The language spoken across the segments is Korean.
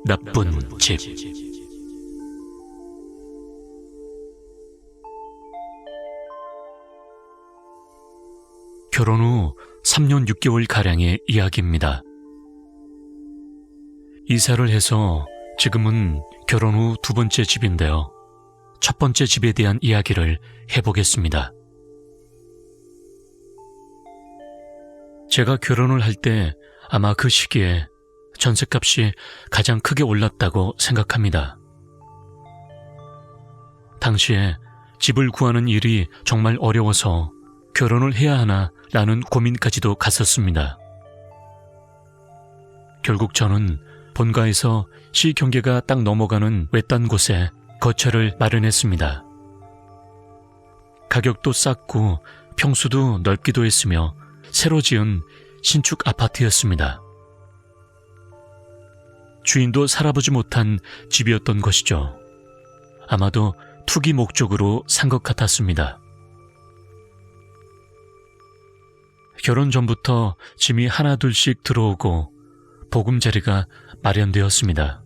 나쁜 집. 결혼 후 3년 6개월가량의 이야기입니다. 이사를 해서 지금은 결혼 후 두 번째 집인데요. 첫 번째 집에 대한 이야기를 해보겠습니다. 제가 결혼을 할 때 아마 그 시기에 전셋값이 가장 크게 올랐다고 생각합니다. 당시에 집을 구하는 일이 정말 어려워서 결혼을 해야 하나 라는 고민까지도 갔었습니다. 결국 저는 본가에서 시 경계가 딱 넘어가는 외딴 곳에 거처를 마련했습니다. 가격도 쌌고 평수도 넓기도 했으며 새로 지은 신축 아파트였습니다. 주인도 살아보지 못한 집이었던 것이죠. 아마도 투기 목적으로 산 것 같았습니다. 결혼 전부터 짐이 하나둘씩 들어오고 보금자리가 마련되었습니다.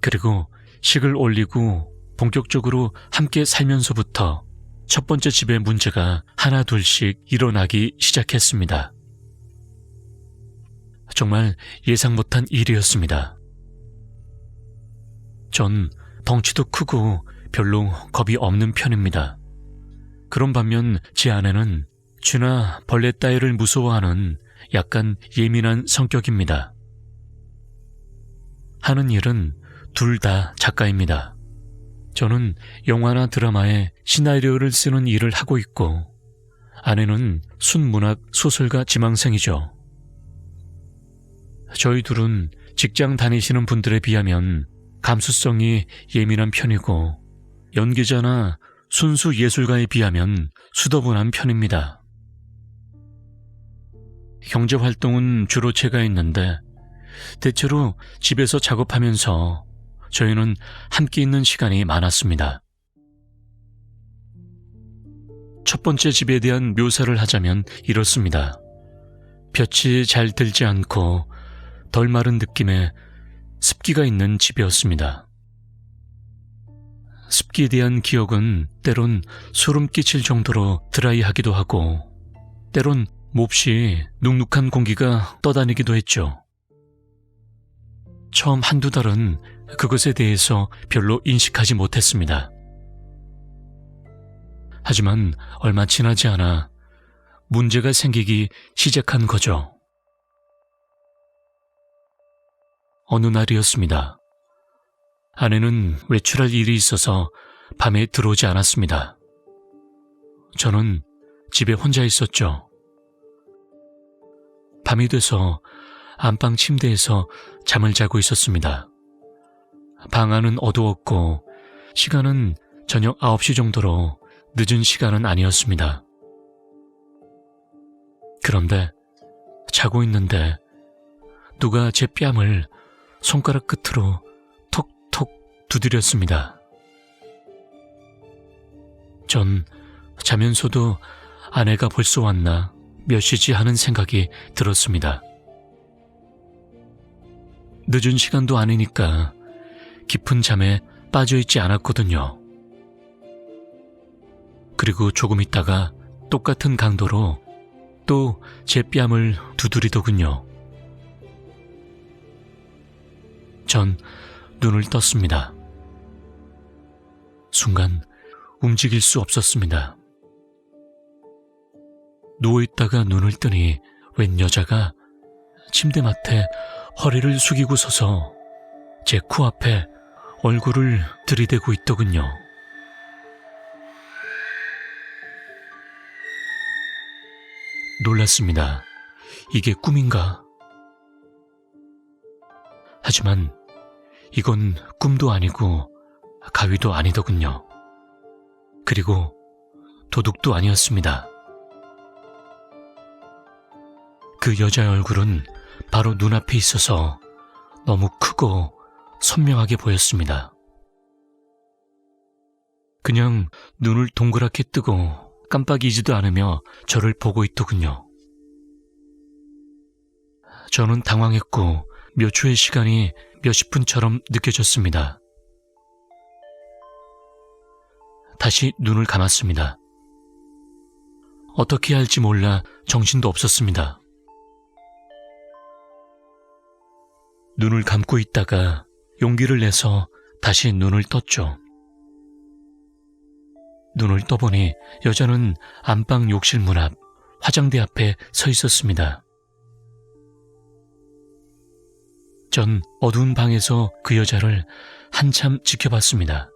그리고 식을 올리고 본격적으로 함께 살면서부터 첫 번째 집의 문제가 하나둘씩 일어나기 시작했습니다. 정말 예상 못한 일이었습니다. 전 덩치도 크고 별로 겁이 없는 편입니다. 그런 반면 제 아내는 쥐나 벌레 따위를 무서워하는 약간 예민한 성격입니다. 하는 일은 둘 다 작가입니다. 저는 영화나 드라마에 시나리오를 쓰는 일을 하고 있고 아내는 순문학 소설가 지망생이죠. 저희 둘은 직장 다니시는 분들에 비하면 감수성이 예민한 편이고 연기자나 순수 예술가에 비하면 수더분한 편입니다. 경제활동은 주로 제가 했는데 대체로 집에서 작업하면서 저희는 함께 있는 시간이 많았습니다. 첫 번째 집에 대한 묘사를 하자면 이렇습니다. 볕이 잘 들지 않고 덜 마른 느낌의 습기가 있는 집이었습니다. 습기에 대한 기억은 때론 소름 끼칠 정도로 드라이하기도 하고 때론 몹시 눅눅한 공기가 떠다니기도 했죠. 처음 한두 달은 그것에 대해서 별로 인식하지 못했습니다. 하지만 얼마 지나지 않아 문제가 생기기 시작한 거죠. 어느 날이었습니다. 아내는 외출할 일이 있어서 밤에 들어오지 않았습니다. 저는 집에 혼자 있었죠. 밤이 돼서 안방 침대에서 잠을 자고 있었습니다. 방 안은 어두웠고 시간은 저녁 9시 정도로 늦은 시간은 아니었습니다. 그런데 자고 있는데 누가 제 뺨을 손가락 끝으로 톡톡 두드렸습니다. 전 자면서도 아내가 벌써 왔나 몇 시지 하는 생각이 들었습니다. 늦은 시간도 아니니까 깊은 잠에 빠져있지 않았거든요. 그리고 조금 있다가 똑같은 강도로 또 제 뺨을 두드리더군요. 전 눈을 떴습니다. 순간 움직일 수 없었습니다. 누워있다가 눈을 뜨니 웬 여자가 침대맡에 허리를 숙이고 서서 제 코앞에 얼굴을 들이대고 있더군요. 놀랐습니다. 이게 꿈인가? 하지만 이건 꿈도 아니고 가위도 아니더군요. 그리고 도둑도 아니었습니다. 그 여자의 얼굴은 바로 눈앞에 있어서 너무 크고 선명하게 보였습니다. 그냥 눈을 동그랗게 뜨고 깜빡이지도 않으며 저를 보고 있더군요. 저는 당황했고 몇 초의 시간이 몇십 분처럼 느껴졌습니다. 다시 눈을 감았습니다. 어떻게 해야 할지 몰라 정신도 없었습니다. 눈을 감고 있다가 용기를 내서 다시 눈을 떴죠. 눈을 떠보니 여자는 안방 욕실 문 앞 화장대 앞에 서 있었습니다. 전 어두운 방에서 그 여자를 한참 지켜봤습니다.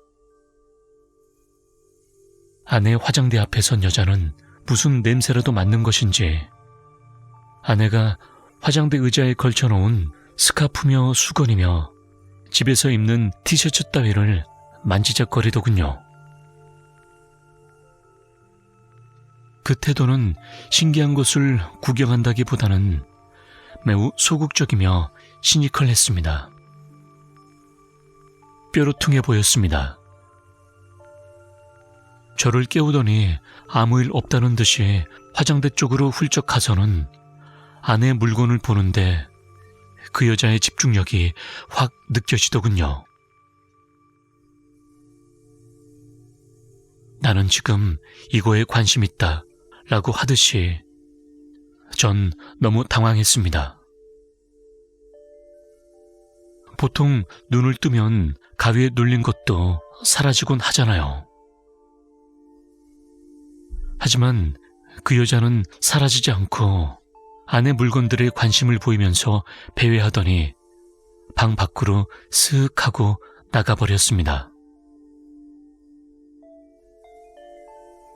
아내 화장대 앞에 선 여자는 무슨 냄새라도 맡는 것인지 아내가 화장대 의자에 걸쳐놓은 스카프며 수건이며 집에서 입는 티셔츠 따위를 만지작거리더군요. 그 태도는 신기한 것을 구경한다기보다는 매우 소극적이며 시니컬했습니다. 뾰루퉁해 보였습니다. 저를 깨우더니 아무 일 없다는 듯이 화장대 쪽으로 훌쩍 가서는 아내 물건을 보는데 그 여자의 집중력이 확 느껴지더군요. 나는 지금 이거에 관심 있다 라고 하듯이 전 너무 당황했습니다. 보통 눈을 뜨면 가위에 눌린 것도 사라지곤 하잖아요. 하지만 그 여자는 사라지지 않고 아내 물건들에 관심을 보이면서 배회하더니 방 밖으로 쓱 하고 나가버렸습니다.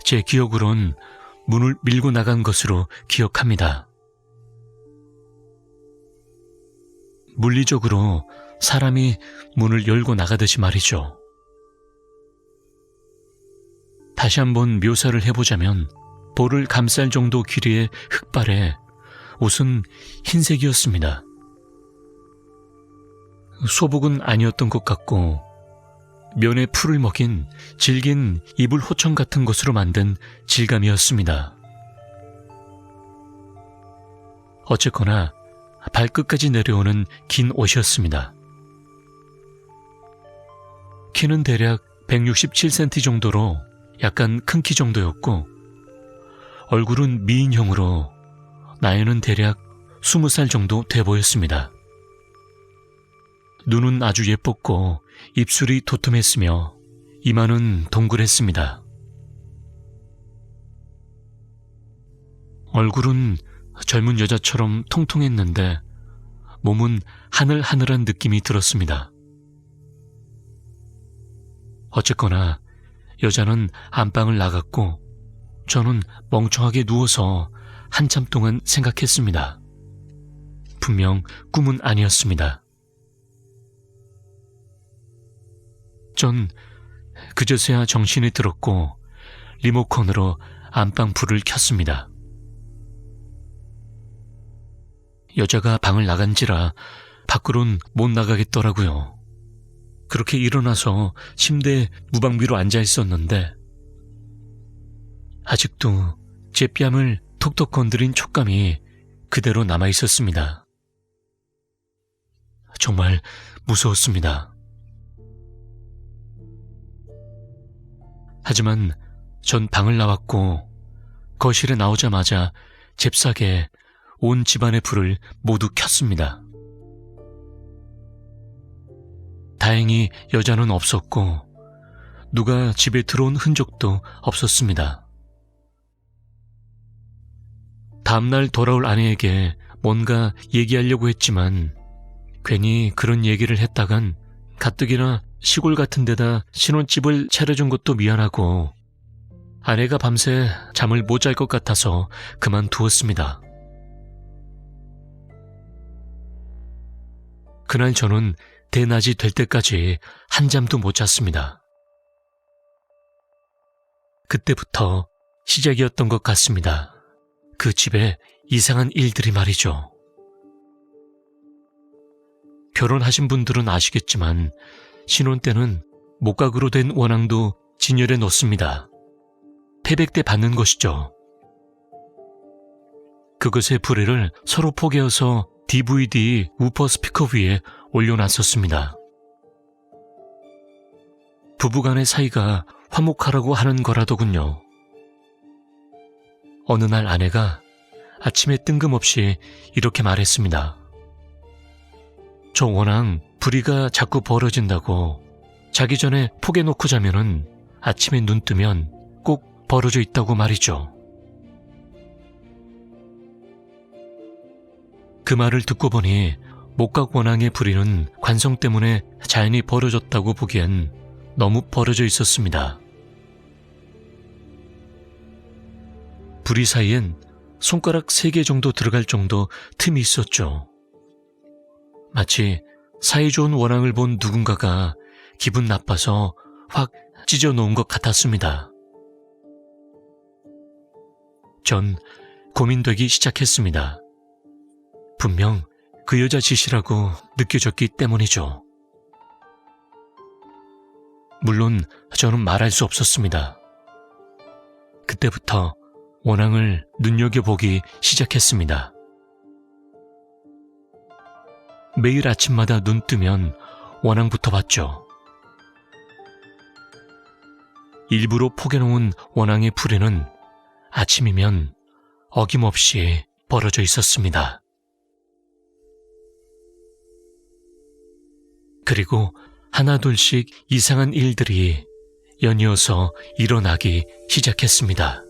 제 기억으론 문을 밀고 나간 것으로 기억합니다. 물리적으로 사람이 문을 열고 나가듯이 말이죠. 다시 한번 묘사를 해보자면 볼을 감쌀 정도 길이의 흑발에 옷은 흰색이었습니다. 소복은 아니었던 것 같고 면에 풀을 먹인 질긴 이불 호청 같은 것으로 만든 질감이었습니다. 어쨌거나 발끝까지 내려오는 긴 옷이었습니다. 키는 대략 167cm 정도로 약간 큰 키 정도였고 얼굴은 미인형으로 나이는 대략 20살 정도 돼 보였습니다. 눈은 아주 예뻤고 입술이 도톰했으며 이마는 동그랬습니다. 얼굴은 젊은 여자처럼 통통했는데 몸은 하늘하늘한 느낌이 들었습니다. 어쨌거나 여자는 안방을 나갔고 저는 멍청하게 누워서 한참 동안 생각했습니다. 분명 꿈은 아니었습니다. 전 그저서야 정신이 들었고 리모컨으로 안방 불을 켰습니다. 여자가 방을 나간지라 밖으론 못 나가겠더라고요. 그렇게 일어나서 침대에 무방비로 앉아 있었는데 아직도 제 뺨을 톡톡 건드린 촉감이 그대로 남아 있었습니다. 정말 무서웠습니다. 하지만 전 방을 나왔고 거실에 나오자마자 잽싸게 온 집안의 불을 모두 켰습니다. 다행히 여자는 없었고 누가 집에 들어온 흔적도 없었습니다. 다음날 돌아올 아내에게 뭔가 얘기하려고 했지만 괜히 그런 얘기를 했다간 가뜩이나 시골 같은 데다 신혼집을 차려준 것도 미안하고 아내가 밤새 잠을 못 잘 것 같아서 그만두었습니다. 그날 저는 대낮이 될 때까지 한잠도 못 잤습니다. 그때부터 시작이었던 것 같습니다. 그 집에 이상한 일들이 말이죠. 결혼하신 분들은 아시겠지만 신혼 때는 목각으로 된 원앙도 진열해 놓습니다. 태백 때 받는 것이죠. 그것의 불의를 서로 포개어서 DVD 우퍼 스피커 위에 올려놨었습니다. 부부간의 사이가 화목하라고 하는 거라더군요. 어느 날 아내가 아침에 뜬금없이 이렇게 말했습니다. 저 워낙 불의가 자꾸 벌어진다고 자기 전에 포개놓고 자면은 아침에 눈 뜨면 꼭 벌어져 있다고 말이죠. 그 말을 듣고 보니 목각 원앙의 불의는 관성 때문에 자연히 벌어졌다고 보기엔 너무 벌어져 있었습니다. 불의 사이엔 손가락 3개 정도 들어갈 정도 틈이 있었죠. 마치 사이 좋은 원앙을 본 누군가가 기분 나빠서 확 찢어 놓은 것 같았습니다. 전 고민되기 시작했습니다. 분명 그 여자 짓이라고 느껴졌기 때문이죠. 물론 저는 말할 수 없었습니다. 그때부터 원앙을 눈여겨보기 시작했습니다. 매일 아침마다 눈 뜨면 원앙부터 봤죠. 일부러 포개놓은 원앙의 불에는 아침이면 어김없이 벌어져 있었습니다. 그리고 하나둘씩 이상한 일들이 연이어서 일어나기 시작했습니다.